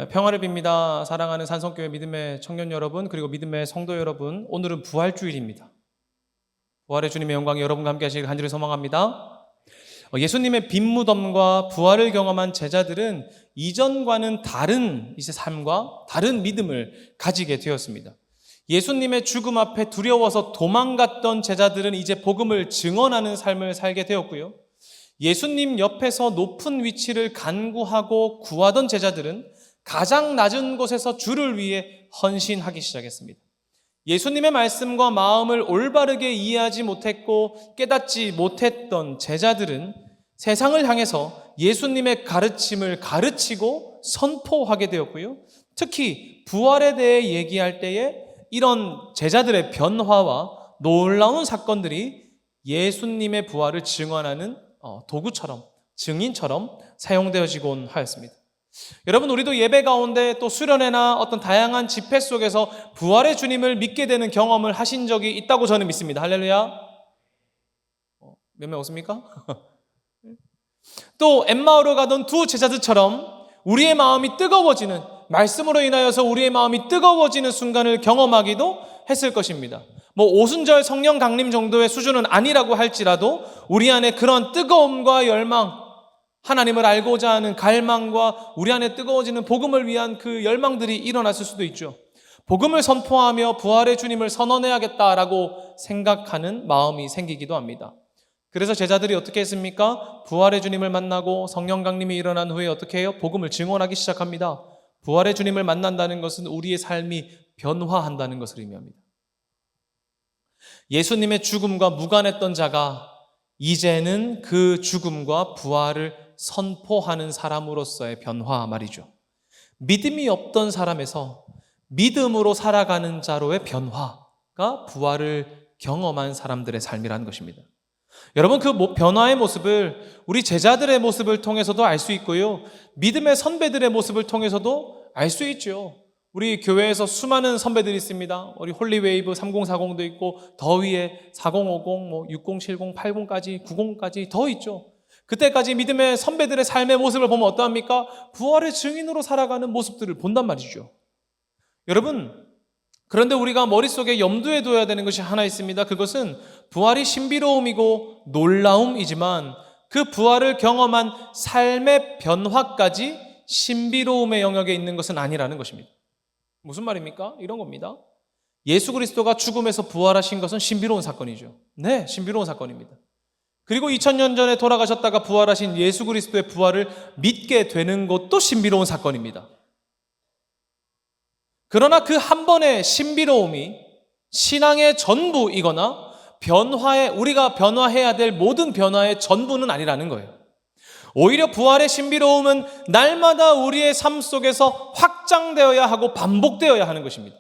평화를 빕니다. 사랑하는 산성교회 믿음의 청년 여러분, 그리고 믿음의 성도 여러분, 오늘은 부활주일입니다. 부활의 주님의 영광이 여러분과 함께 하시길 간절히 소망합니다. 예수님의 빈 무덤과 부활을 경험한 제자들은 이전과는 다른 이제 삶과 다른 믿음을 가지게 되었습니다. 예수님의 죽음 앞에 두려워서 도망갔던 제자들은 이제 복음을 증언하는 삶을 살게 되었고요. 예수님 옆에서 높은 위치를 간구하고 구하던 제자들은 가장 낮은 곳에서 주를 위해 헌신하기 시작했습니다. 예수님의 말씀과 마음을 올바르게 이해하지 못했고 깨닫지 못했던 제자들은 세상을 향해서 예수님의 가르침을 가르치고 선포하게 되었고요. 특히 부활에 대해 얘기할 때에 이런 제자들의 변화와 놀라운 사건들이 예수님의 부활을 증언하는 도구처럼, 증인처럼 사용되어지곤 하였습니다. 여러분, 우리도 예배 가운데 또 수련회나 어떤 다양한 집회 속에서 부활의 주님을 믿게 되는 경험을 하신 적이 있다고 저는 믿습니다. 할렐루야. 몇 명 없습니까? 또 엠마오로 가던 두 제자들처럼 우리의 마음이 뜨거워지는, 말씀으로 인하여서 우리의 마음이 뜨거워지는 순간을 경험하기도 했을 것입니다. 오순절 성령 강림 정도의 수준은 아니라고 할지라도 우리 안에 그런 뜨거움과 열망, 하나님을 알고자 하는 갈망과 우리 안에 뜨거워지는 복음을 위한 그 열망들이 일어났을 수도 있죠. 복음을 선포하며 부활의 주님을 선언해야겠다라고 생각하는 마음이 생기기도 합니다. 그래서 제자들이 어떻게 했습니까? 부활의 주님을 만나고 성령 강림이 일어난 후에 어떻게 해요? 복음을 증언하기 시작합니다. 부활의 주님을 만난다는 것은 우리의 삶이 변화한다는 것을 의미합니다. 예수님의 죽음과 무관했던 자가 이제는 그 죽음과 부활을 선포하는 사람으로서의 변화 말이죠. 믿음이 없던 사람에서 믿음으로 살아가는 자로의 변화가 부활을 경험한 사람들의 삶이라는 것입니다. 여러분, 그 변화의 모습을 우리 제자들의 모습을 통해서도 알 수 있고요. 믿음의 선배들의 모습을 통해서도 알 수 있죠. 우리 교회에서 수많은 선배들이 있습니다. 우리 홀리웨이브 3040도 있고 더 위에 4050, 6070, 80까지 90까지 더 있죠. 그때까지 믿음의 선배들의 삶의 모습을 보면 어떠합니까? 부활의 증인으로 살아가는 모습들을 본단 말이죠. 여러분, 그런데 우리가 머릿속에 염두에 둬야 되는 것이 하나 있습니다. 그것은 부활이 신비로움이고 놀라움이지만 그 부활을 경험한 삶의 변화까지 신비로움의 영역에 있는 것은 아니라는 것입니다. 무슨 말입니까? 이런 겁니다. 예수 그리스도가 죽음에서 부활하신 것은 신비로운 사건이죠. 네, 신비로운 사건입니다. 그리고 2000년 전에 돌아가셨다가 부활하신 예수 그리스도의 부활을 믿게 되는 것도 신비로운 사건입니다. 그러나 그 한 번의 신비로움이 신앙의 전부이거나 우리가 변화해야 될 모든 변화의 전부는 아니라는 거예요. 오히려 부활의 신비로움은 날마다 우리의 삶 속에서 확장되어야 하고 반복되어야 하는 것입니다.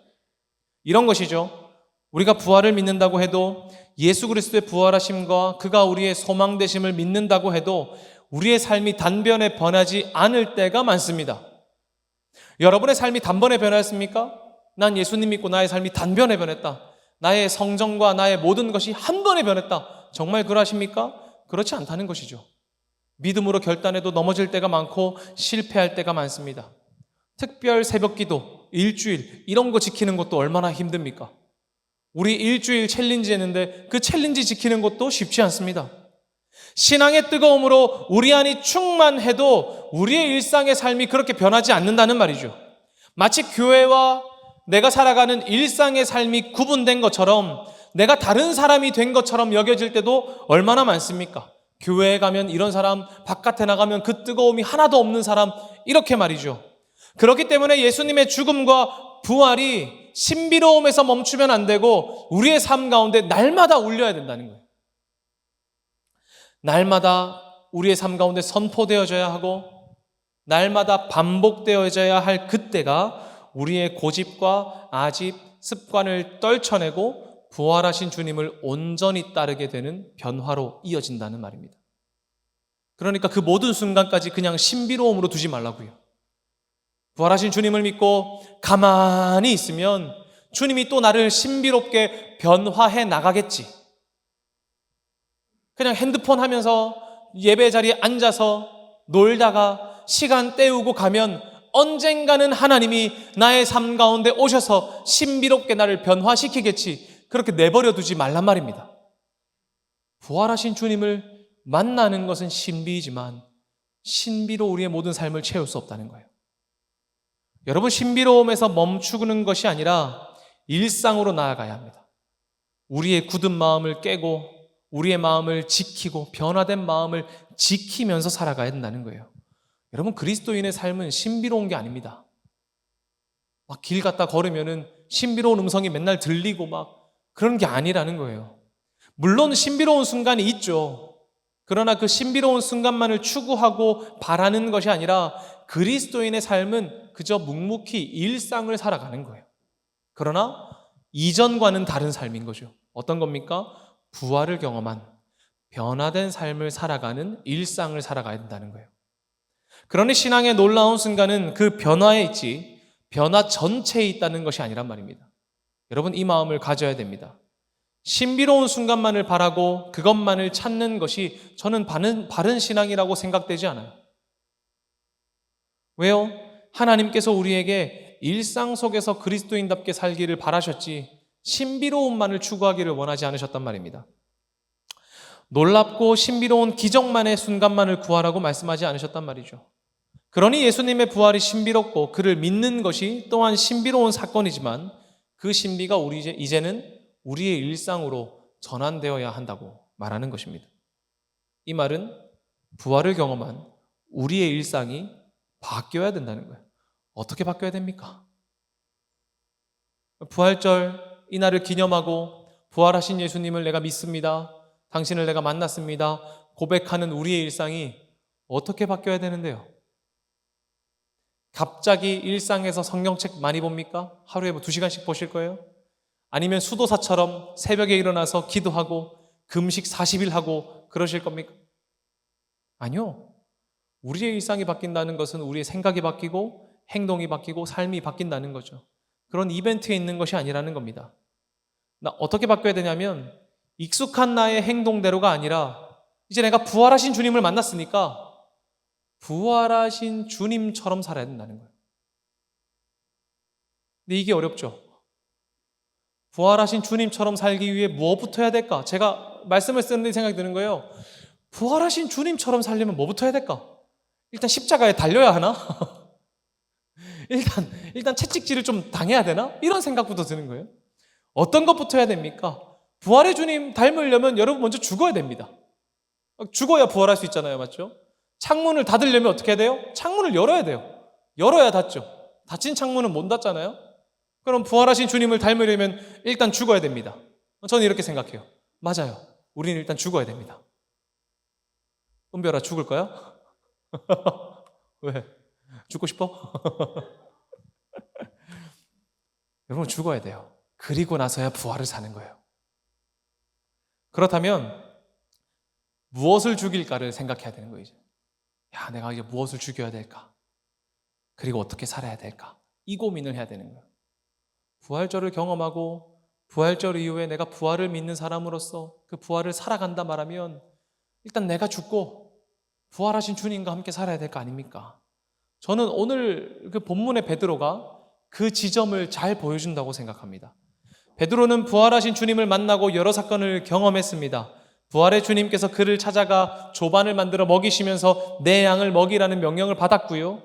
이런 것이죠. 우리가 부활을 믿는다고 해도, 예수 그리스도의 부활하심과 그가 우리의 소망 되심을 믿는다고 해도 우리의 삶이 단번에 변하지 않을 때가 많습니다. 여러분의 삶이 단번에 변했습니까? 난 예수님 믿고 나의 삶이 단번에 변했다. 나의 성정과 나의 모든 것이 한 번에 변했다. 정말 그러하십니까? 그렇지 않다는 것이죠. 믿음으로 결단해도 넘어질 때가 많고 실패할 때가 많습니다. 특별 새벽기도, 일주일 이런 거 지키는 것도 얼마나 힘듭니까? 우리 일주일 챌린지 했는데 그 챌린지 지키는 것도 쉽지 않습니다. 신앙의 뜨거움으로 우리 안이 충만해도 우리의 일상의 삶이 그렇게 변하지 않는다는 말이죠. 마치 교회와 내가 살아가는 일상의 삶이 구분된 것처럼, 내가 다른 사람이 된 것처럼 여겨질 때도 얼마나 많습니까? 교회에 가면 이런 사람, 바깥에 나가면 그 뜨거움이 하나도 없는 사람, 이렇게 말이죠. 그렇기 때문에 예수님의 죽음과 부활이 신비로움에서 멈추면 안 되고 우리의 삶 가운데 날마다 울려야 된다는 거예요. 날마다 우리의 삶 가운데 선포되어져야 하고 날마다 반복되어져야 할 그때가 우리의 고집과 아집, 습관을 떨쳐내고 부활하신 주님을 온전히 따르게 되는 변화로 이어진다는 말입니다. 그러니까 그 모든 순간까지 그냥 신비로움으로 두지 말라고요. 부활하신 주님을 믿고 가만히 있으면 주님이 또 나를 신비롭게 변화해 나가겠지. 그냥 핸드폰 하면서 예배 자리에 앉아서 놀다가 시간 때우고 가면 언젠가는 하나님이 나의 삶 가운데 오셔서 신비롭게 나를 변화시키겠지, 그렇게 내버려 두지 말란 말입니다. 부활하신 주님을 만나는 것은 신비이지만 신비로 우리의 모든 삶을 채울 수 없다는 거예요. 여러분, 신비로움에서 멈추는 것이 아니라 일상으로 나아가야 합니다. 우리의 굳은 마음을 깨고 우리의 마음을 지키고 변화된 마음을 지키면서 살아가야 된다는 거예요. 여러분, 그리스도인의 삶은 신비로운 게 아닙니다. 막 길 갔다 걸으면은 신비로운 음성이 맨날 들리고 막 그런 게 아니라는 거예요. 물론 신비로운 순간이 있죠. 그러나 그 신비로운 순간만을 추구하고 바라는 것이 아니라 그리스도인의 삶은 그저 묵묵히 일상을 살아가는 거예요. 그러나 이전과는 다른 삶인 거죠. 어떤 겁니까? 부활을 경험한 변화된 삶을 살아가는 일상을 살아가야 된다는 거예요. 그러니 신앙의 놀라운 순간은 그 변화에 있지 변화 전체에 있다는 것이 아니란 말입니다. 여러분, 이 마음을 가져야 됩니다. 신비로운 순간만을 바라고 그것만을 찾는 것이 저는 바른 신앙이라고 생각되지 않아요. 왜요? 하나님께서 우리에게 일상 속에서 그리스도인답게 살기를 바라셨지 신비로움만을 추구하기를 원하지 않으셨단 말입니다. 놀랍고 신비로운 기적만의 순간만을 구하라고 말씀하지 않으셨단 말이죠. 그러니 예수님의 부활이 신비롭고 그를 믿는 것이 또한 신비로운 사건이지만 그 신비가 이제는 우리의 일상으로 전환되어야 한다고 말하는 것입니다. 이 말은 부활을 경험한 우리의 일상이 바뀌어야 된다는 거예요. 어떻게 바뀌어야 됩니까? 부활절 이날을 기념하고 부활하신 예수님을 내가 믿습니다, 당신을 내가 만났습니다 고백하는 우리의 일상이 어떻게 바뀌어야 되는데요? 갑자기 일상에서 성경책 많이 봅니까? 하루에 2시간씩 보실 거예요? 아니면 수도사처럼 새벽에 일어나서 기도하고 금식 40일 하고 그러실 겁니까? 아니요. 우리의 일상이 바뀐다는 것은 우리의 생각이 바뀌고 행동이 바뀌고 삶이 바뀐다는 거죠. 그런 이벤트에 있는 것이 아니라는 겁니다. 어떻게 바뀌어야 되냐면 익숙한 나의 행동대로가 아니라 이제 내가 부활하신 주님을 만났으니까 부활하신 주님처럼 살아야 된다는 거예요. 근데 이게 어렵죠. 부활하신 주님처럼 살기 위해 무엇부터 해야 될까? 제가 말씀을 쓰는데 생각이 드는 거예요. 부활하신 주님처럼 살려면 뭐부터 해야 될까? 일단 십자가에 달려야 하나? 일단 채찍질을 좀 당해야 되나? 이런 생각부터 드는 거예요. 어떤 것부터 해야 됩니까? 부활의 주님 닮으려면 여러분 먼저 죽어야 됩니다. 죽어야 부활할 수 있잖아요. 맞죠? 창문을 닫으려면 어떻게 해야 돼요? 창문을 열어야 돼요. 열어야 닫죠. 닫힌 창문은 못 닫잖아요. 그럼 부활하신 주님을 닮으려면 일단 죽어야 됩니다. 저는 이렇게 생각해요. 맞아요. 우리는 일단 죽어야 됩니다. 은별아, 죽을 거야? 왜? 죽고 싶어? 여러분, 죽어야 돼요. 그리고 나서야 부활을 사는 거예요. 그렇다면 무엇을 죽일까를 생각해야 되는 거예요. 야, 내가 이제 무엇을 죽여야 될까? 그리고 어떻게 살아야 될까? 이 고민을 해야 되는 거예요. 부활절을 경험하고 부활절 이후에 내가 부활을 믿는 사람으로서 그 부활을 살아간다 말하면 일단 내가 죽고 부활하신 주님과 함께 살아야 될 거 아닙니까? 저는 오늘 그 본문의 베드로가 그 지점을 잘 보여준다고 생각합니다. 베드로는 부활하신 주님을 만나고 여러 사건을 경험했습니다. 부활의 주님께서 그를 찾아가 조반을 만들어 먹이시면서 내 양을 먹이라는 명령을 받았고요.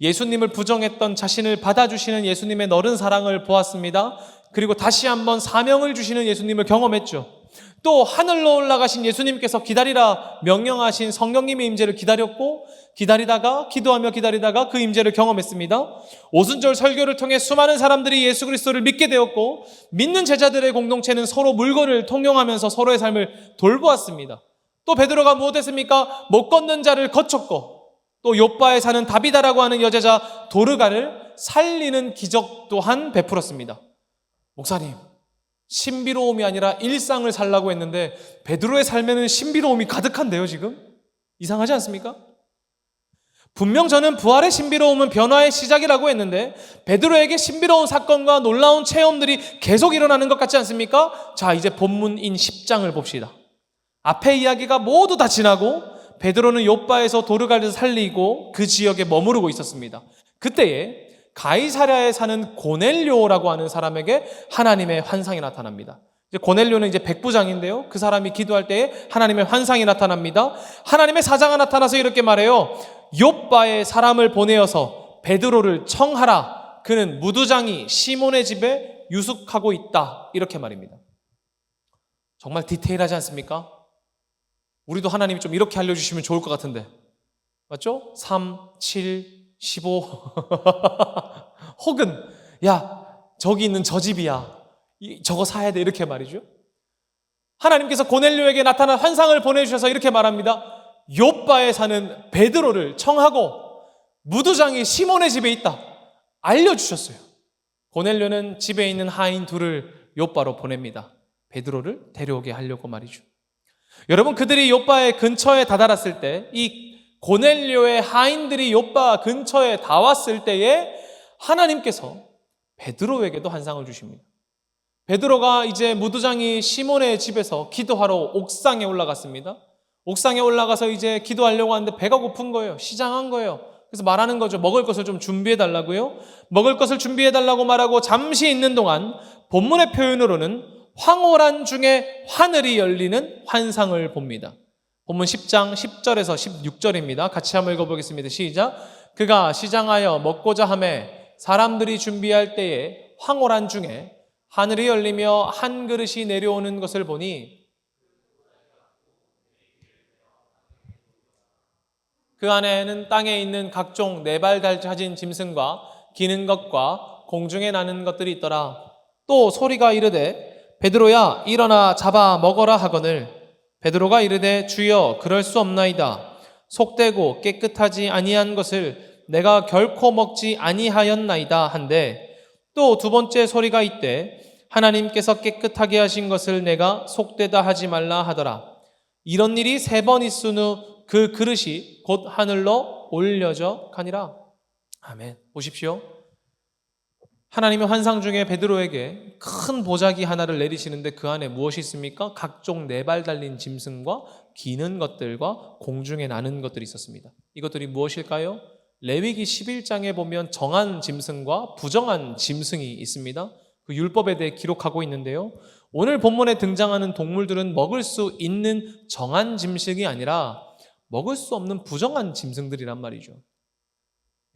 예수님을 부정했던 자신을 받아주시는 예수님의 너른 사랑을 보았습니다. 그리고 다시 한번 사명을 주시는 예수님을 경험했죠. 또 하늘로 올라가신 예수님께서 기다리라 명령하신 성령님의 임재를 기다렸고 기다리다가 기도하며 기다리다가 그 임재를 경험했습니다. 오순절 설교를 통해 수많은 사람들이 예수 그리스도를 믿게 되었고 믿는 제자들의 공동체는 서로 물건을 통용하면서 서로의 삶을 돌보았습니다. 또 베드로가 무엇했습니까? 못 걷는 자를 거쳤고 또 욥바에 사는 다비다라고 하는 여제자 도르가를 살리는 기적 또한 베풀었습니다. 목사님, 신비로움이 아니라 일상을 살라고 했는데 베드로의 삶에는 신비로움이 가득한데요, 지금? 이상하지 않습니까? 분명 저는 부활의 신비로움은 변화의 시작이라고 했는데 베드로에게 신비로운 사건과 놀라운 체험들이 계속 일어나는 것 같지 않습니까? 자, 이제 본문인 10장을 봅시다. 앞에 이야기가 모두 다 지나고 베드로는 욥바에서 도르가를 살리고 그 지역에 머무르고 있었습니다. 그때에 가이사랴에 사는 고넬료라고 하는 사람에게 하나님의 환상이 나타납니다. 이제 고넬료는 이제 백부장인데요. 그 사람이 기도할 때에 하나님의 환상이 나타납니다. 하나님의 사자가 나타나서 이렇게 말해요. 욥바에 사람을 보내어서 베드로를 청하라. 그는 무두장이 시몬의 집에 유숙하고 있다. 이렇게 말입니다. 정말 디테일하지 않습니까? 우리도 하나님이 좀 이렇게 알려주시면 좋을 것 같은데. 맞죠? 3, 7, 15 혹은 야 저기 있는 저 집이야. 저거 사야 돼. 이렇게 말이죠. 하나님께서 고넬료에게 나타난 환상을 보내주셔서 이렇게 말합니다. 욥바에 사는 베드로를 청하고 무두장이 시몬의 집에 있다. 알려주셨어요. 고넬료는 집에 있는 하인 둘을 욥바로 보냅니다. 베드로를 데려오게 하려고 말이죠. 여러분, 그들이 욥바의 근처에 다다랐을 때, 이 고넬료의 하인들이 욥바 근처에 다 왔을 때에 하나님께서 베드로에게도 환상을 주십니다. 베드로가 이제 무두장이 시몬의 집에서 기도하러 옥상에 올라갔습니다. 옥상에 올라가서 이제 기도하려고 하는데 배가 고픈 거예요. 시장한 거예요. 그래서 말하는 거죠. 먹을 것을 좀 준비해 달라고요. 먹을 것을 준비해 달라고 말하고 잠시 있는 동안 본문의 표현으로는 황홀한 중에 하늘이 열리는 환상을 봅니다. 본문 10장 10절에서 16절입니다. 같이 한번 읽어보겠습니다. 시작. 그가 시장하여 먹고자 하매 사람들이 준비할 때에 황홀한 중에 하늘이 열리며 한 그릇이 내려오는 것을 보니 그 안에는 땅에 있는 각종 네 발 달린 짐승과 기는 것과 공중에 나는 것들이 있더라. 또 소리가 이르되 베드로야 일어나 잡아 먹어라 하거늘 베드로가 이르되 주여 그럴 수 없나이다. 속되고 깨끗하지 아니한 것을 내가 결코 먹지 아니하였나이다 한데 또 두 번째 소리가 있되 하나님께서 깨끗하게 하신 것을 내가 속되다 하지 말라 하더라. 이런 일이 3번 있은 후 그 그릇이 곧 하늘로 올려져 가니라. 아멘. 보십시오. 하나님의 환상 중에 베드로에게 큰 보자기 하나를 내리시는데 그 안에 무엇이 있습니까? 각종 4발 달린 짐승과 기는 것들과 공중에 나는 것들이 있었습니다. 이것들이 무엇일까요? 레위기 11장에 보면 정한 짐승과 부정한 짐승이 있습니다. 그 율법에 대해 기록하고 있는데요. 오늘 본문에 등장하는 동물들은 먹을 수 있는 정한 짐승이 아니라 먹을 수 없는 부정한 짐승들이란 말이죠.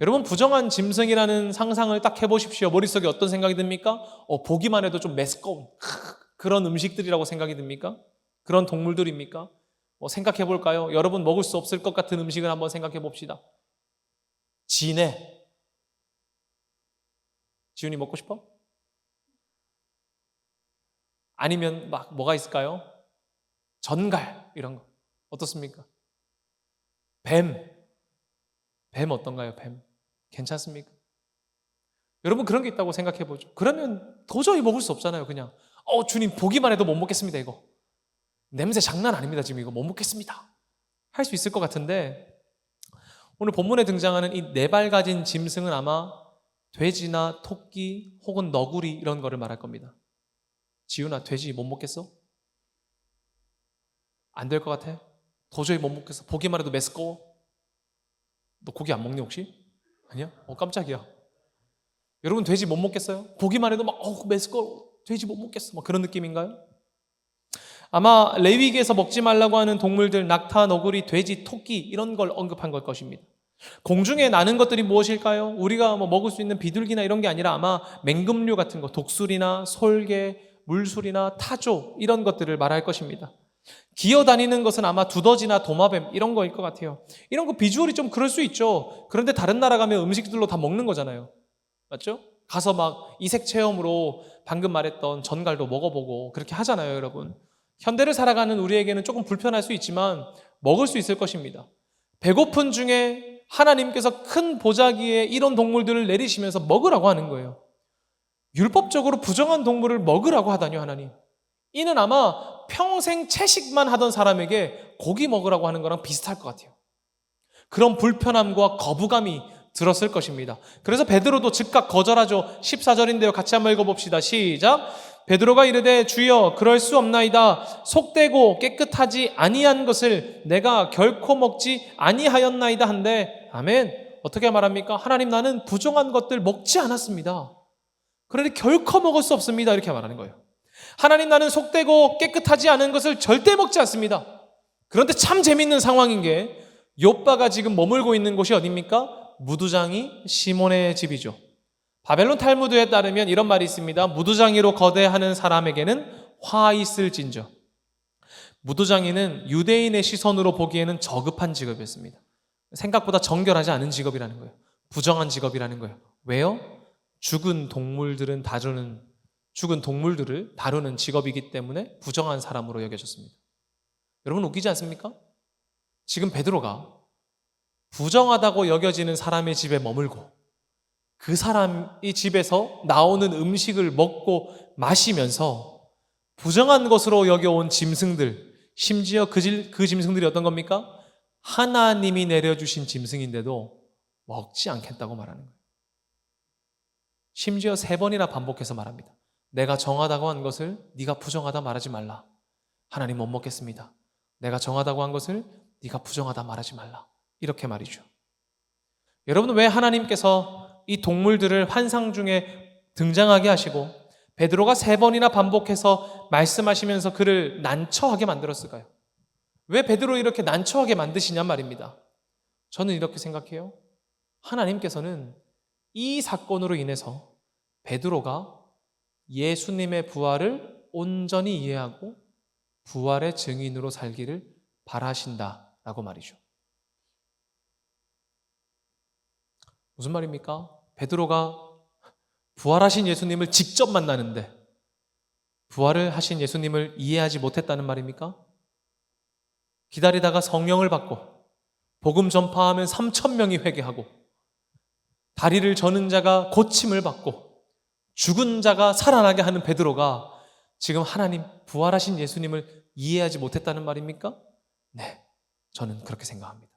여러분, 부정한 짐승이라는 상상을 딱 해보십시오. 머릿속에 어떤 생각이 듭니까? 보기만 해도 좀 메스꺼운 그런 음식들이라고 생각이 듭니까? 그런 동물들입니까? 생각해 볼까요? 여러분, 먹을 수 없을 것 같은 음식을 한번 생각해 봅시다. 진해. 지훈이 먹고 싶어? 아니면 막 뭐가 있을까요? 전갈 이런 거 어떻습니까? 뱀 어떤가요? 뱀 괜찮습니까? 여러분, 그런 게 있다고 생각해 보죠. 그러면 도저히 먹을 수 없잖아요. 그냥 주님 보기만 해도 못 먹겠습니다. 이거 냄새 장난 아닙니다. 지금 이거 못 먹겠습니다. 할 수 있을 것 같은데 오늘 본문에 등장하는 이 4발 가진 짐승은 아마 돼지나 토끼 혹은 너구리 이런 거를 말할 겁니다. 지훈아, 돼지 못 먹겠어? 안 될 것 같아? 도저히 못 먹겠어. 보기만 해도 메스꺼워. 너 고기 안 먹니 혹시? 아니야? 깜짝이야. 여러분, 돼지 못 먹겠어요? 보기만 해도 막 메스꺼워. 돼지 못 먹겠어. 막 그런 느낌인가요? 아마 레위기에서 먹지 말라고 하는 동물들, 낙타, 너구리, 돼지, 토끼 이런 걸 언급한 걸 것입니다. 공중에 나는 것들이 무엇일까요? 우리가 먹을 수 있는 비둘기나 이런 게 아니라 아마 맹금류 같은 거, 독수리나 솔개, 물술이나 타조 이런 것들을 말할 것입니다. 기어다니는 것은 아마 두더지나 도마뱀 이런 거일 것 같아요. 이런 거 비주얼이 좀 그럴 수 있죠. 그런데 다른 나라 가면 음식들로 다 먹는 거잖아요. 맞죠? 가서 막 이색 체험으로 방금 말했던 전갈도 먹어보고 그렇게 하잖아요, 여러분. 현대를 살아가는 우리에게는 조금 불편할 수 있지만 먹을 수 있을 것입니다. 배고픈 중에 하나님께서 큰 보자기에 이런 동물들을 내리시면서 먹으라고 하는 거예요. 율법적으로 부정한 동물을 먹으라고 하다니요, 하나님. 이는 아마 평생 채식만 하던 사람에게 고기 먹으라고 하는 거랑 비슷할 것 같아요. 그런 불편함과 거부감이 들었을 것입니다. 그래서 베드로도 즉각 거절하죠. 14절인데요. 같이 한번 읽어봅시다. 시작. 베드로가 이르되 주여 그럴 수 없나이다. 속되고 깨끗하지 아니한 것을 내가 결코 먹지 아니하였나이다 한데 아멘. 어떻게 말합니까? 하나님, 나는 부정한 것들 먹지 않았습니다. 그러니 결코 먹을 수 없습니다. 이렇게 말하는 거예요. 하나님, 나는 속되고 깨끗하지 않은 것을 절대 먹지 않습니다. 그런데 참 재밌는 상황인 게 욥바가 지금 머물고 있는 곳이 어디입니까? 무두장이 시몬의 집이죠. 바벨론 탈무드에 따르면 이런 말이 있습니다. 무두장이로 거대하는 사람에게는 화 있을진저. 무두장이는 유대인의 시선으로 보기에는 저급한 직업이었습니다. 생각보다 정결하지 않은 직업이라는 거예요. 부정한 직업이라는 거예요. 왜요? 죽은 동물들을 다루는 직업이기 때문에 부정한 사람으로 여겨졌습니다. 여러분, 웃기지 않습니까? 지금 베드로가 부정하다고 여겨지는 사람의 집에 머물고 그 사람이 집에서 나오는 음식을 먹고 마시면서 부정한 것으로 여겨온 짐승들, 심지어 그 짐승들이 어떤 겁니까? 하나님이 내려주신 짐승인데도 먹지 않겠다고 말하는 거예요. 심지어 3번이나 반복해서 말합니다. 내가 정하다고 한 것을 네가 부정하다 말하지 말라. 하나님, 못 먹겠습니다. 내가 정하다고 한 것을 네가 부정하다 말하지 말라. 이렇게 말이죠. 여러분, 왜 하나님께서 이 동물들을 환상 중에 등장하게 하시고 베드로가 3번이나 반복해서 말씀하시면서 그를 난처하게 만들었을까요? 왜 베드로 이렇게 난처하게 만드시냔 말입니다. 저는 이렇게 생각해요. 하나님께서는 이 사건으로 인해서 베드로가 예수님의 부활을 온전히 이해하고 부활의 증인으로 살기를 바라신다라고 말이죠. 무슨 말입니까? 베드로가 부활하신 예수님을 직접 만나는데 부활을 하신 예수님을 이해하지 못했다는 말입니까? 기다리다가 성령을 받고 복음 전파하면 3,000명이 회개하고 다리를 저는 자가 고침을 받고 죽은 자가 살아나게 하는 베드로가 지금 하나님 부활하신 예수님을 이해하지 못했다는 말입니까? 네, 저는 그렇게 생각합니다.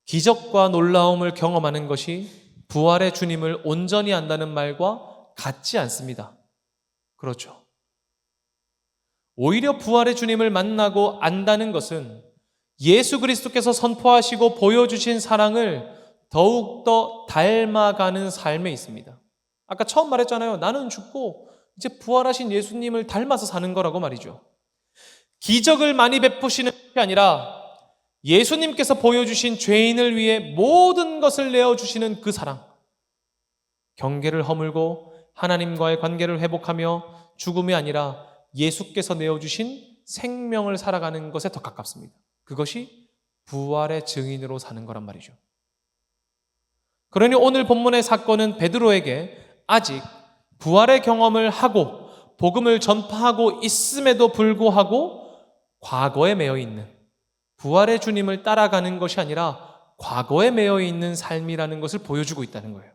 기적과 놀라움을 경험하는 것이 부활의 주님을 온전히 안다는 말과 같지 않습니다. 그렇죠. 오히려 부활의 주님을 만나고 안다는 것은 예수 그리스도께서 선포하시고 보여주신 사랑을 더욱더 닮아가는 삶에 있습니다. 아까 처음 말했잖아요. 나는 죽고 이제 부활하신 예수님을 닮아서 사는 거라고 말이죠. 기적을 많이 베푸시는 것이 아니라 예수님께서 보여주신 죄인을 위해 모든 것을 내어주시는 그 사랑, 경계를 허물고 하나님과의 관계를 회복하며 죽음이 아니라 예수께서 내어주신 생명을 살아가는 것에 더 가깝습니다. 그것이 부활의 증인으로 사는 거란 말이죠. 그러니 오늘 본문의 사건은 베드로에게 아직 부활의 경험을 하고 복음을 전파하고 있음에도 불구하고 과거에 매여 있는, 부활의 주님을 따라가는 것이 아니라 과거에 매여 있는 삶이라는 것을 보여주고 있다는 거예요.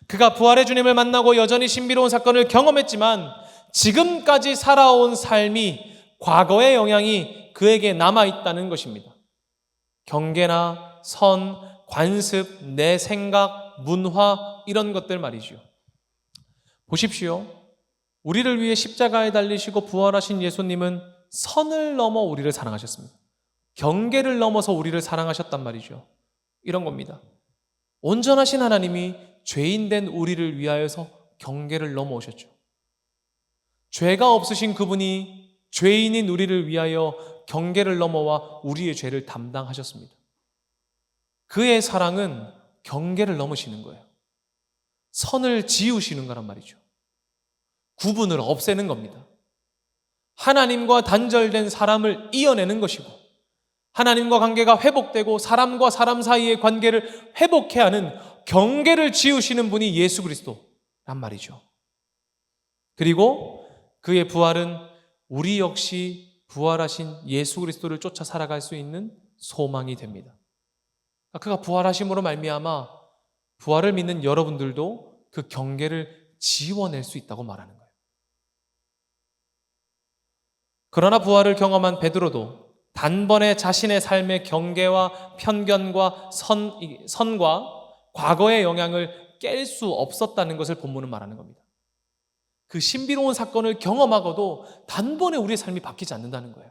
그가 부활의 주님을 만나고 여전히 신비로운 사건을 경험했지만 지금까지 살아온 삶이 과거의 영향이 그에게 남아있다는 것입니다. 경계나 선, 관습, 내 생각, 문화 이런 것들 말이죠. 보십시오. 우리를 위해 십자가에 달리시고 부활하신 예수님은 선을 넘어 우리를 사랑하셨습니다. 경계를 넘어서 우리를 사랑하셨단 말이죠. 이런 겁니다. 온전하신 하나님이 죄인된 우리를 위하여서 경계를 넘어오셨죠. 죄가 없으신 그분이 죄인인 우리를 위하여 경계를 넘어와 우리의 죄를 담당하셨습니다. 그의 사랑은 경계를 넘으시는 거예요. 선을 지우시는 거란 말이죠. 구분을 없애는 겁니다. 하나님과 단절된 사람을 이어내는 것이고 하나님과 관계가 회복되고 사람과 사람 사이의 관계를 회복해야 하는 경계를 지우시는 분이 예수 그리스도란 말이죠. 그리고 그의 부활은 우리 역시 부활하신 예수 그리스도를 쫓아 살아갈 수 있는 소망이 됩니다. 그가 부활하심으로 말미암아 부활을 믿는 여러분들도 그 경계를 지워낼 수 있다고 말하는 거예요. 그러나 부활을 경험한 베드로도 단번에 자신의 삶의 경계와 편견과 선과 과거의 영향을 깰 수 없었다는 것을 본문은 말하는 겁니다. 그 신비로운 사건을 경험하고도 단번에 우리의 삶이 바뀌지 않는다는 거예요.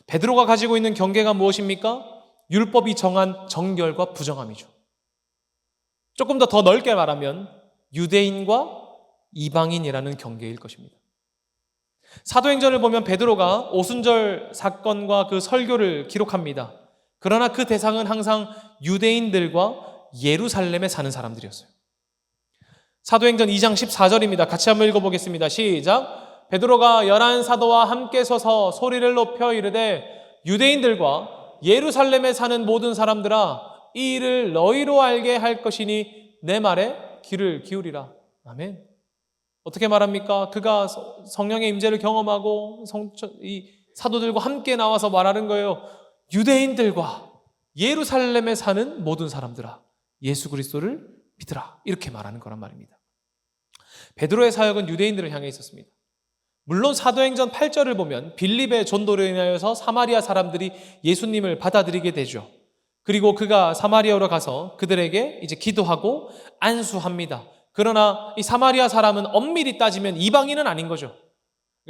베드로가 가지고 있는 경계가 무엇입니까? 율법이 정한 정결과 부정함이죠. 조금 더 넓게 말하면 유대인과 이방인이라는 경계일 것입니다. 사도행전을 보면 베드로가 오순절 사건과 그 설교를 기록합니다. 그러나 그 대상은 항상 유대인들과 예루살렘에 사는 사람들이었어요. 사도행전 2장 14절입니다. 같이 한번 읽어보겠습니다. 시작. 베드로가 11 사도와 함께 서서 소리를 높여 이르되 유대인들과 예루살렘에 사는 모든 사람들아 이 일을 너희로 알게 할 것이니 내 말에 귀를 기울이라. 아멘. 어떻게 말합니까? 그가 성령의 임재를 경험하고 이 사도들과 함께 나와서 말하는 거예요. 유대인들과 예루살렘에 사는 모든 사람들아 예수 그리스도를 믿으라. 이렇게 말하는 거란 말입니다. 베드로의 사역은 유대인들을 향해 있었습니다. 물론 사도행전 8절을 보면 빌립의 전도로 인하여서 사마리아 사람들이 예수님을 받아들이게 되죠. 그리고 그가 사마리아로 가서 그들에게 이제 기도하고 안수합니다. 그러나 이 사마리아 사람은 엄밀히 따지면 이방인은 아닌 거죠.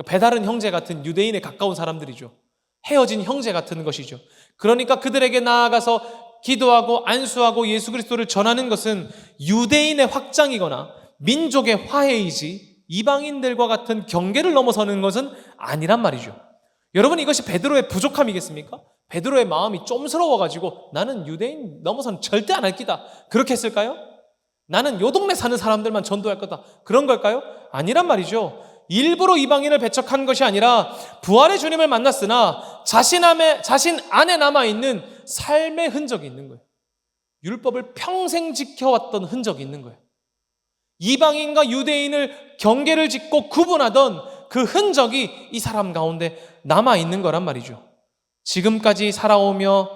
배다른 형제 같은 유대인에 가까운 사람들이죠. 헤어진 형제 같은 것이죠. 그러니까 그들에게 나아가서 기도하고 안수하고 예수 그리스도를 전하는 것은 유대인의 확장이거나 민족의 화해이지 이방인들과 같은 경계를 넘어서는 것은 아니란 말이죠. 여러분 이것이 베드로의 부족함이겠습니까? 베드로의 마음이 좀스러워가지고 나는 유대인 넘어서는 절대 안 할 기다. 그렇게 했을까요? 나는 요 동네 사는 사람들만 전도할 거다. 그런 걸까요? 아니란 말이죠. 일부러 이방인을 배척한 것이 아니라 부활의 주님을 만났으나 자신 안에 남아있는 삶의 흔적이 있는 거예요. 율법을 평생 지켜왔던 흔적이 있는 거예요. 이방인과 유대인을 경계를 짓고 구분하던 그 흔적이 이 사람 가운데 남아있는 거란 말이죠. 지금까지 살아오며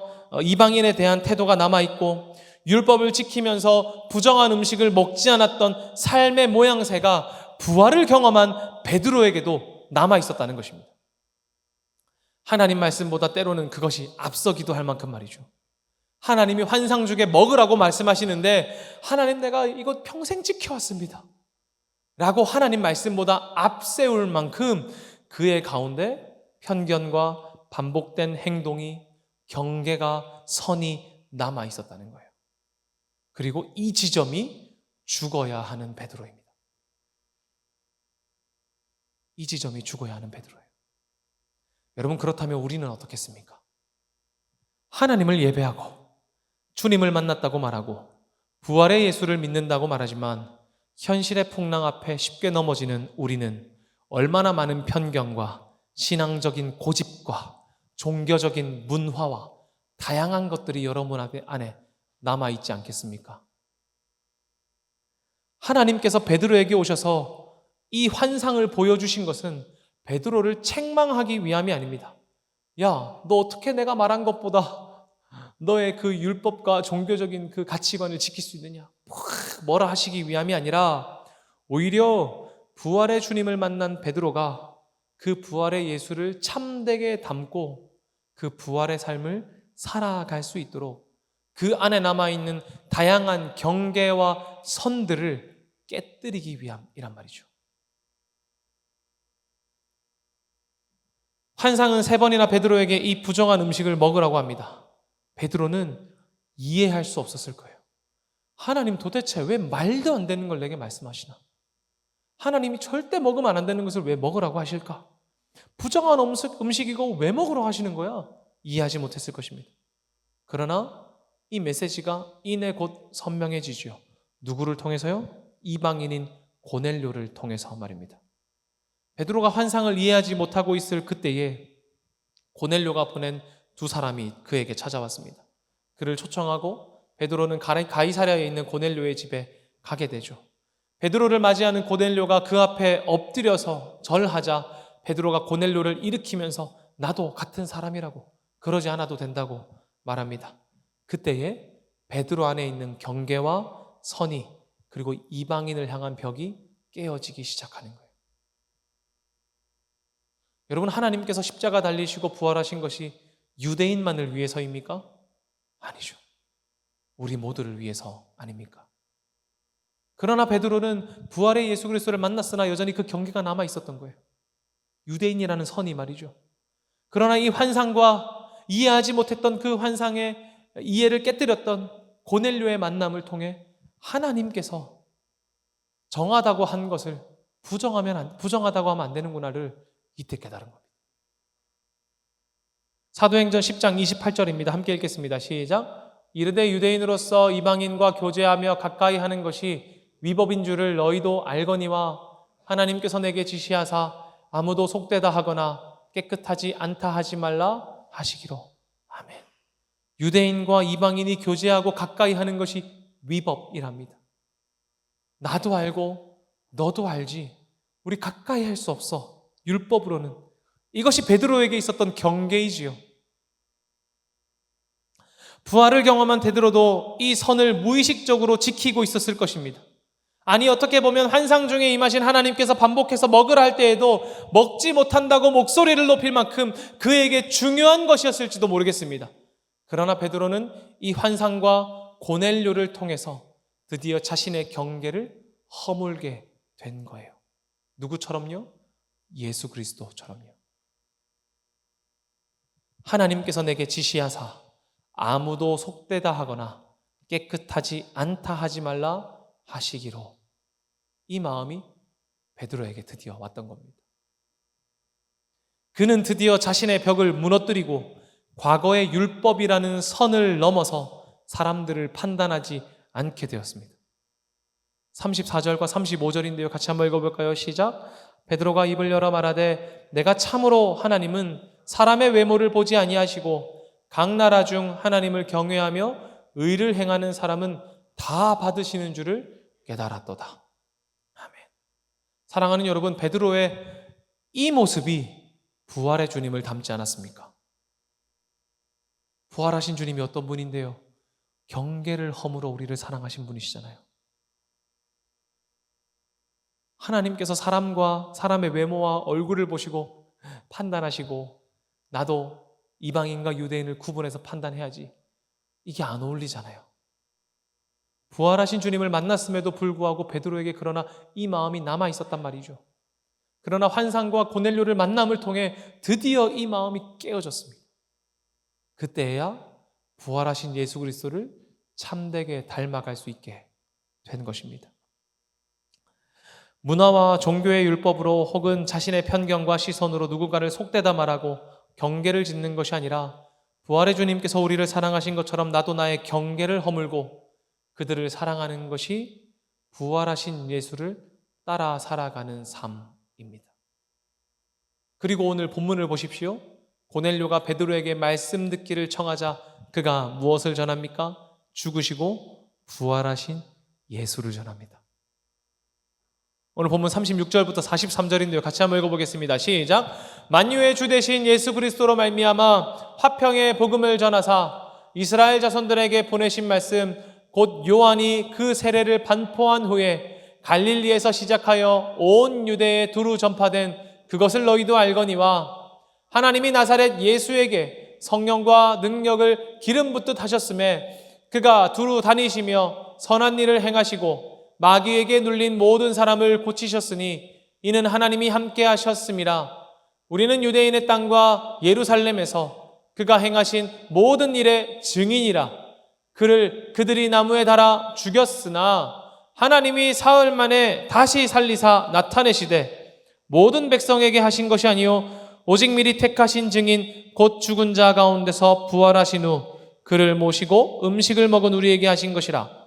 이방인에 대한 태도가 남아있고 율법을 지키면서 부정한 음식을 먹지 않았던 삶의 모양새가 부활을 경험한 베드로에게도 남아있었다는 것입니다. 하나님 말씀보다 때로는 그것이 앞서기도 할 만큼 말이죠. 하나님이 환상주게 먹으라고 말씀하시는데 하나님 내가 이거 평생 지켜왔습니다 라고 하나님 말씀보다 앞세울 만큼 그의 가운데 편견과 반복된 행동이 경계가 선이 남아있었다는 거예요. 그리고 이 지점이 죽어야 하는 베드로입니다. 이 지점이 죽어야 하는 베드로예요. 여러분 그렇다면 우리는 어떻겠습니까? 하나님을 예배하고 주님을 만났다고 말하고 부활의 예수를 믿는다고 말하지만 현실의 풍랑 앞에 쉽게 넘어지는 우리는 얼마나 많은 편견과 신앙적인 고집과 종교적인 문화와 다양한 것들이 여러분 안에 남아있지 않겠습니까? 하나님께서 베드로에게 오셔서 이 환상을 보여주신 것은 베드로를 책망하기 위함이 아닙니다. 야, 너 어떻게 내가 말한 것보다 너의 그 율법과 종교적인 그 가치관을 지킬 수 있느냐? 뭐라 하시기 위함이 아니라 오히려 부활의 주님을 만난 베드로가 그 부활의 예수를 참되게 담고 그 부활의 삶을 살아갈 수 있도록 그 안에 남아있는 다양한 경계와 선들을 깨뜨리기 위함이란 말이죠. 환상은 3번이나 베드로에게 이 부정한 음식을 먹으라고 합니다. 베드로는 이해할 수 없었을 거예요. 하나님 도대체 왜 말도 안 되는 걸 내게 말씀하시나? 하나님이 절대 먹으면 안 되는 것을 왜 먹으라고 하실까? 부정한 음식이고 왜 먹으라고 하시는 거야? 이해하지 못했을 것입니다. 그러나 이 메시지가 이내 곧 선명해지죠. 누구를 통해서요? 이방인인 고넬료를 통해서 말입니다. 베드로가 환상을 이해하지 못하고 있을 그때에 고넬료가 보낸 2 사람이 그에게 찾아왔습니다. 그를 초청하고 베드로는 가이사랴에 있는 고넬료의 집에 가게 되죠. 베드로를 맞이하는 고넬료가 그 앞에 엎드려서 절하자 베드로가 고넬료를 일으키면서 나도 같은 사람이라고 그러지 않아도 된다고 말합니다. 그때에 베드로 안에 있는 경계와 선이 그리고 이방인을 향한 벽이 깨어지기 시작하는 거예요. 여러분 하나님께서 십자가 달리시고 부활하신 것이 유대인만을 위해서입니까? 아니죠. 우리 모두를 위해서 아닙니까? 그러나 베드로는 부활의 예수 그리스도를 만났으나 여전히 그 경계가 남아 있었던 거예요. 유대인이라는 선이 말이죠. 그러나 이 환상과 이해하지 못했던 그 환상에 이해를 깨뜨렸던 고넬료의 만남을 통해 하나님께서 정하다고 한 것을 부정하다고 하면 안 되는구나를 이때 깨달은 겁니다. 사도행전 10장 28절입니다. 함께 읽겠습니다. 시작. 이르되 유대인으로서 이방인과 교제하며 가까이 하는 것이 위법인 줄을 너희도 알거니와 하나님께서 내게 지시하사 아무도 속되다 하거나 깨끗하지 않다 하지 말라 하시기로. 아멘. 유대인과 이방인이 교제하고 가까이 하는 것이 위법이랍니다. 나도 알고 너도 알지. 우리 가까이 할 수 없어. 율법으로는. 이것이 베드로에게 있었던 경계이지요. 부활을 경험한 베드로도 이 선을 무의식적으로 지키고 있었을 것입니다. 아니, 어떻게 보면 환상 중에 임하신 하나님께서 반복해서 먹으라 할 때에도 먹지 못한다고 목소리를 높일 만큼 그에게 중요한 것이었을지도 모르겠습니다. 그러나 베드로는 이 환상과 고넬료를 통해서 드디어 자신의 경계를 허물게 된 거예요. 누구처럼요? 예수 그리스도처럼요. 하나님께서 내게 지시하사 아무도 속되다 하거나 깨끗하지 않다 하지 말라 하시기로. 이 마음이 베드로에게 드디어 왔던 겁니다. 그는 드디어 자신의 벽을 무너뜨리고 과거의 율법이라는 선을 넘어서 사람들을 판단하지 않게 되었습니다. 34절과 35절인데요. 같이 한번 읽어볼까요? 시작. 베드로가 입을 열어 말하되 내가 참으로 하나님은 사람의 외모를 보지 아니하시고 각 나라 중 하나님을 경외하며 의를 행하는 사람은 다 받으시는 줄을 깨달았도다. 아멘. 사랑하는 여러분, 베드로의 이 모습이 부활의 주님을 닮지 않았습니까? 부활하신 주님이 어떤 분인데요? 경계를 허물어 우리를 사랑하신 분이시잖아요. 하나님께서 사람의 외모와 얼굴을 보시고 판단하시고 나도 이방인과 유대인을 구분해서 판단해야지. 이게 안 어울리잖아요. 부활하신 주님을 만났음에도 불구하고 베드로에게 그러나 이 마음이 남아 있었단 말이죠. 그러나 환상과 고넬료를 만남을 통해 드디어 이 마음이 깨어졌습니다. 그때야 부활하신 예수 그리스도를 참되게 닮아갈 수 있게 된 것입니다. 문화와 종교의 율법으로 혹은 자신의 편견과 시선으로 누군가를 속되다 말하고 경계를 짓는 것이 아니라 부활의 주님께서 우리를 사랑하신 것처럼 나도 나의 경계를 허물고 그들을 사랑하는 것이 부활하신 예수를 따라 살아가는 삶입니다. 그리고 오늘 본문을 보십시오. 고넬료가 베드로에게 말씀 듣기를 청하자 그가 무엇을 전합니까? 죽으시고 부활하신 예수를 전합니다. 오늘 본문 36절부터 43절인데요. 같이 한번 읽어보겠습니다. 시작. 만유의 주 되신 예수 그리스도로 말미암아 화평의 복음을 전하사 이스라엘 자손들에게 보내신 말씀 곧 요한이 그 세례를 반포한 후에 갈릴리에서 시작하여 온 유대에 두루 전파된 그것을 너희도 알거니와 하나님이 나사렛 예수에게 성령과 능력을 기름 붓듯 하셨음에 그가 두루 다니시며 선한 일을 행하시고 마귀에게 눌린 모든 사람을 고치셨으니 이는 하나님이 함께 하셨음이라. 우리는 유대인의 땅과 예루살렘에서 그가 행하신 모든 일의 증인이라. 그들이 나무에 달아 죽였으나 하나님이 사흘 만에 다시 살리사 나타내시되 모든 백성에게 하신 것이 아니요 오직 미리 택하신 증인 곧 죽은 자 가운데서 부활하신 후 그를 모시고 음식을 먹은 우리에게 하신 것이라.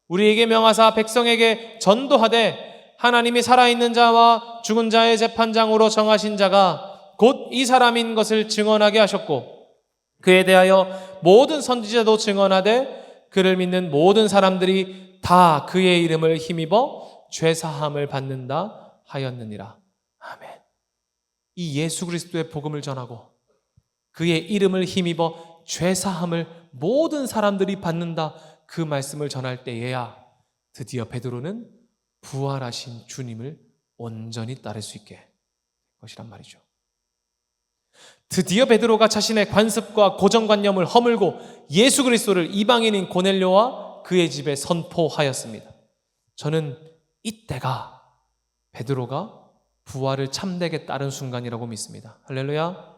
우리에게 명하사 백성에게 전도하되 하나님이 살아있는 자와 죽은 자의 재판장으로 정하신 자가 곧 이 사람인 것을 증언하게 하셨고 그에 대하여 모든 선지자도 증언하되 그를 믿는 모든 사람들이 다 그의 이름을 힘입어 죄사함을 받는다 하였느니라. 아멘. 이 예수 그리스도의 복음을 전하고 그의 이름을 힘입어 죄사함을 모든 사람들이 받는다, 그 말씀을 전할 때에야 드디어 베드로는 부활하신 주님을 온전히 따를 수 있게 될 것이란 말이죠. 드디어 베드로가 자신의 관습과 고정관념을 허물고 예수 그리스도를 이방인인 고넬료와 그의 집에 선포하였습니다. 저는 이때가 베드로가 부활을 참되게 따른 순간이라고 믿습니다. 할렐루야.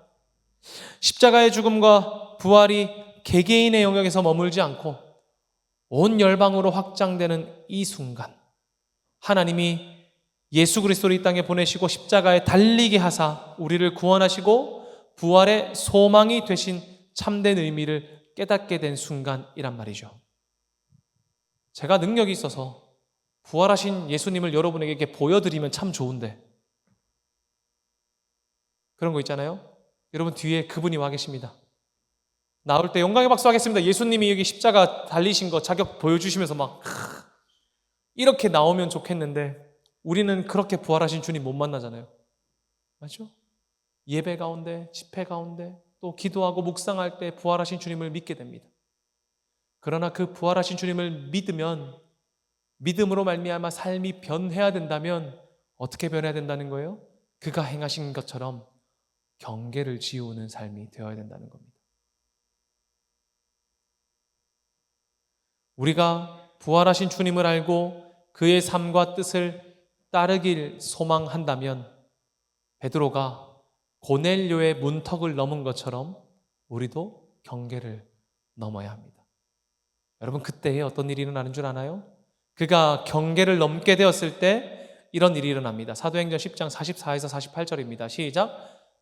십자가의 죽음과 부활이 개개인의 영역에서 머물지 않고 온 열방으로 확장되는 이 순간, 하나님이 예수 그리스도를 이 땅에 보내시고 십자가에 달리게 하사 우리를 구원하시고 부활의 소망이 되신 참된 의미를 깨닫게 된 순간이란 말이죠. 제가 능력이 있어서 부활하신 예수님을 여러분에게 이렇게 보여드리면 참 좋은데, 그런 거 있잖아요. 여러분 뒤에 그분이 와 계십니다. 나올 때 영광의 박수 하겠습니다. 예수님이 여기 십자가 달리신 거 자격 보여주시면서 막 이렇게 나오면 좋겠는데, 우리는 그렇게 부활하신 주님 못 만나잖아요. 맞죠? 예배 가운데, 집회 가운데, 또 기도하고 묵상할 때 부활하신 주님을 믿게 됩니다. 그러나 그 부활하신 주님을 믿으면, 믿음으로 말미암아 삶이 변해야 된다면 어떻게 변해야 된다는 거예요? 그가 행하신 것처럼 경계를 지우는 삶이 되어야 된다는 겁니다. 우리가 부활하신 주님을 알고 그의 삶과 뜻을 따르길 소망한다면 베드로가 고넬료의 문턱을 넘은 것처럼 우리도 경계를 넘어야 합니다. 여러분, 그때에 어떤 일이 일어나는 줄 아나요? 그가 경계를 넘게 되었을 때 이런 일이 일어납니다. 사도행전 10장 44에서 48절입니다. 시작.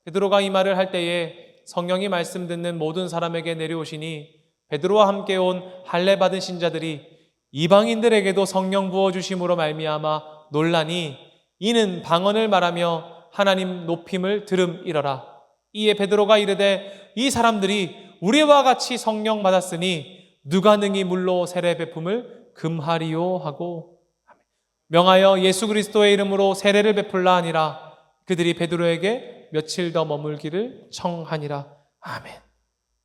베드로가 이 말을 할 때에 성령이 말씀 듣는 모든 사람에게 내려오시니 베드로와 함께 온 할례 받은 신자들이 이방인들에게도 성령 부어주심으로 말미암아 논란이, 이는 방언을 말하며 하나님 높임을 들음이러라. 이에 베드로가 이르되 이 사람들이 우리와 같이 성령 받았으니 누가 능히 물로 세례 베품을 금하리요 하고 명하여 예수 그리스도의 이름으로 세례를 베풀라 하니라. 그들이 베드로에게 며칠 더 머물기를 청하니라. 아멘.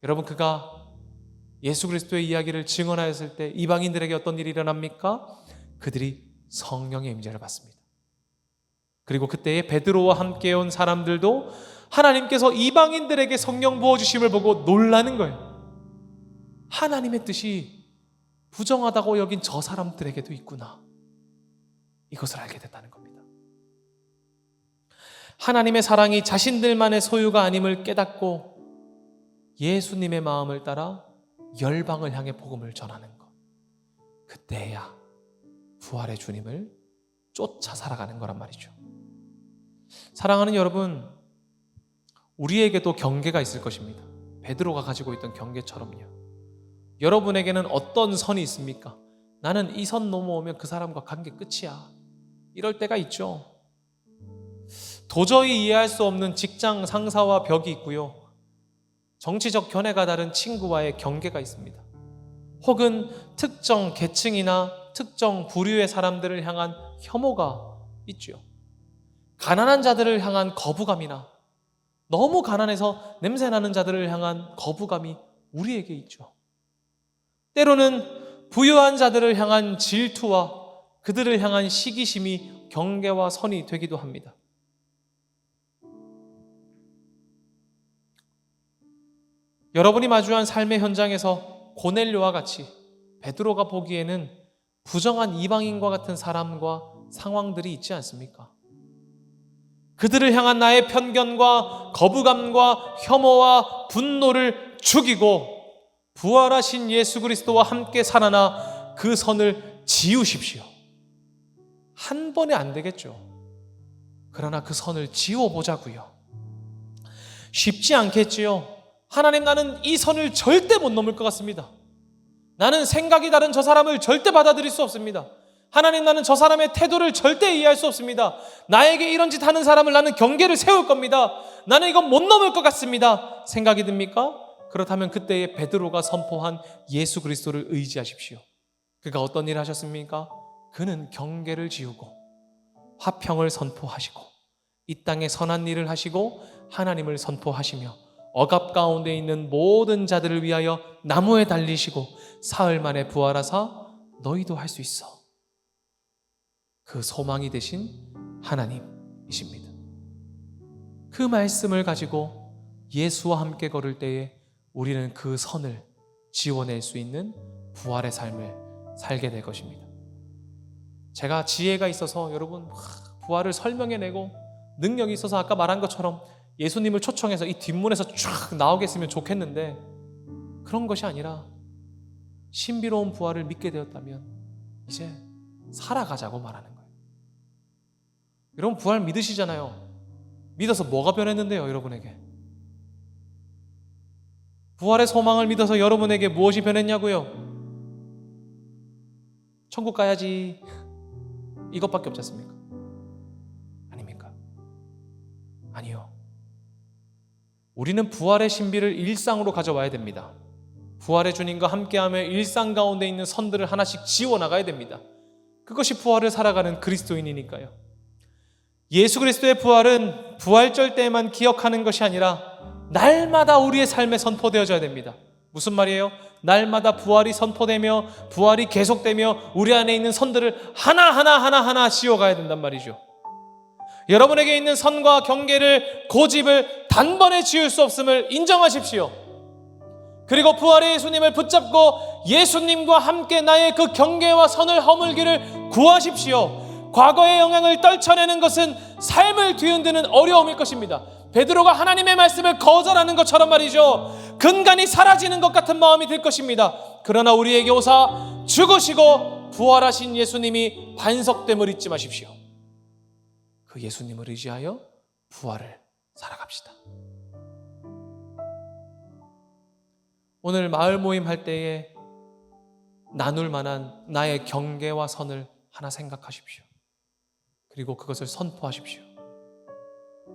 여러분, 그가 예수 그리스도의 이야기를 증언하였을 때 이방인들에게 어떤 일이 일어납니까? 그들이 성령의 임재를 받습니다. 그리고 그때에 베드로와 함께 온 사람들도 하나님께서 이방인들에게 성령 부어주심을 보고 놀라는 거예요. 하나님의 뜻이 부정하다고 여긴 저 사람들에게도 있구나, 이것을 알게 됐다는 겁니다. 하나님의 사랑이 자신들만의 소유가 아님을 깨닫고 예수님의 마음을 따라 열방을 향해 복음을 전하는 것, 그때야 부활의 주님을 쫓아 살아가는 거란 말이죠. 사랑하는 여러분, 우리에게도 경계가 있을 것입니다. 베드로가 가지고 있던 경계처럼요. 여러분에게는 어떤 선이 있습니까? 나는 이 선 넘어오면 그 사람과 관계 끝이야, 이럴 때가 있죠. 도저히 이해할 수 없는 직장 상사와 벽이 있고요. 정치적 견해가 다른 친구와의 경계가 있습니다. 혹은 특정 계층이나 특정 부류의 사람들을 향한 혐오가 있죠. 가난한 자들을 향한 거부감이나 너무 가난해서 냄새나는 자들을 향한 거부감이 우리에게 있죠. 때로는 부유한 자들을 향한 질투와 그들을 향한 시기심이 경계와 선이 되기도 합니다. 여러분이 마주한 삶의 현장에서 고넬료와 같이 베드로가 보기에는 부정한 이방인과 같은 사람과 상황들이 있지 않습니까? 그들을 향한 나의 편견과 거부감과 혐오와 분노를 죽이고 부활하신 예수 그리스도와 함께 살아나 그 선을 지우십시오. 한 번에 안 되겠죠. 그러나 그 선을 지워보자고요. 쉽지 않겠지요. 하나님, 나는 이 선을 절대 못 넘을 것 같습니다. 나는 생각이 다른 저 사람을 절대 받아들일 수 없습니다. 하나님, 나는 저 사람의 태도를 절대 이해할 수 없습니다. 나에게 이런 짓 하는 사람을 나는 경계를 세울 겁니다. 나는 이건 못 넘을 것 같습니다. 생각이 듭니까? 그렇다면 그때에 베드로가 선포한 예수 그리스도를 의지하십시오. 그가 어떤 일을 하셨습니까? 그는 경계를 지우고 화평을 선포하시고 이 땅에 선한 일을 하시고 하나님을 선포하시며 억압 가운데 있는 모든 자들을 위하여 나무에 달리시고 사흘 만에 부활하사 너희도 할 수 있어. 그 소망이 되신 하나님이십니다. 그 말씀을 가지고 예수와 함께 걸을 때에 우리는 그 선을 지워낼 수 있는 부활의 삶을 살게 될 것입니다. 제가 지혜가 있어서 여러분 부활을 설명해내고 능력이 있어서 아까 말한 것처럼 예수님을 초청해서 이 뒷문에서 쫙 나오게 했으면 좋겠는데 그런 것이 아니라 신비로운 부활을 믿게 되었다면 이제 살아가자고 말하는 거예요. 여러분 부활 믿으시잖아요. 믿어서 뭐가 변했는데요, 여러분에게? 부활의 소망을 믿어서 여러분에게 무엇이 변했냐고요? 천국 가야지 이것밖에 없지 않습니까? 아닙니까? 아니요. 우리는 부활의 신비를 일상으로 가져와야 됩니다. 부활의 주님과 함께하며 일상 가운데 있는 선들을 하나씩 지워나가야 됩니다. 그것이 부활을 살아가는 그리스도인이니까요. 예수 그리스도의 부활은 부활절 때에만 기억하는 것이 아니라 날마다 우리의 삶에 선포되어져야 됩니다. 무슨 말이에요? 날마다 부활이 선포되며 부활이 계속되며 우리 안에 있는 선들을 하나하나 지워가야 된단 말이죠. 여러분에게 있는 선과 경계를, 고집을 단번에 지울 수 없음을 인정하십시오. 그리고 부활의 예수님을 붙잡고 예수님과 함께 나의 그 경계와 선을 허물기를 구하십시오. 과거의 영향을 떨쳐내는 것은 삶을 뒤흔드는 어려움일 것입니다. 베드로가 하나님의 말씀을 거절하는 것처럼 말이죠. 근간이 사라지는 것 같은 마음이 들 것입니다. 그러나 우리에게 오사 죽으시고 부활하신 예수님이 반석됨을 잊지 마십시오. 그 예수님을 의지하여 부활을 살아갑시다. 오늘 마을 모임 할 때에 나눌 만한 나의 경계와 선을 하나 생각하십시오. 그리고 그것을 선포하십시오.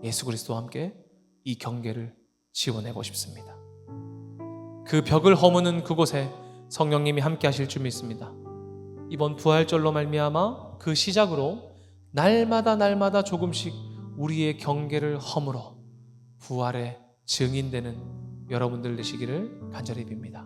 예수 그리스도와 함께 이 경계를 지워내고 싶습니다. 그 벽을 허무는 그곳에 성령님이 함께 하실 줄 믿습니다. 이번 부활절로 말미암아 그 시작으로 날마다 조금씩 우리의 경계를 허물어 부활의 증인되는 여러분들 되시기를 간절히 빕니다.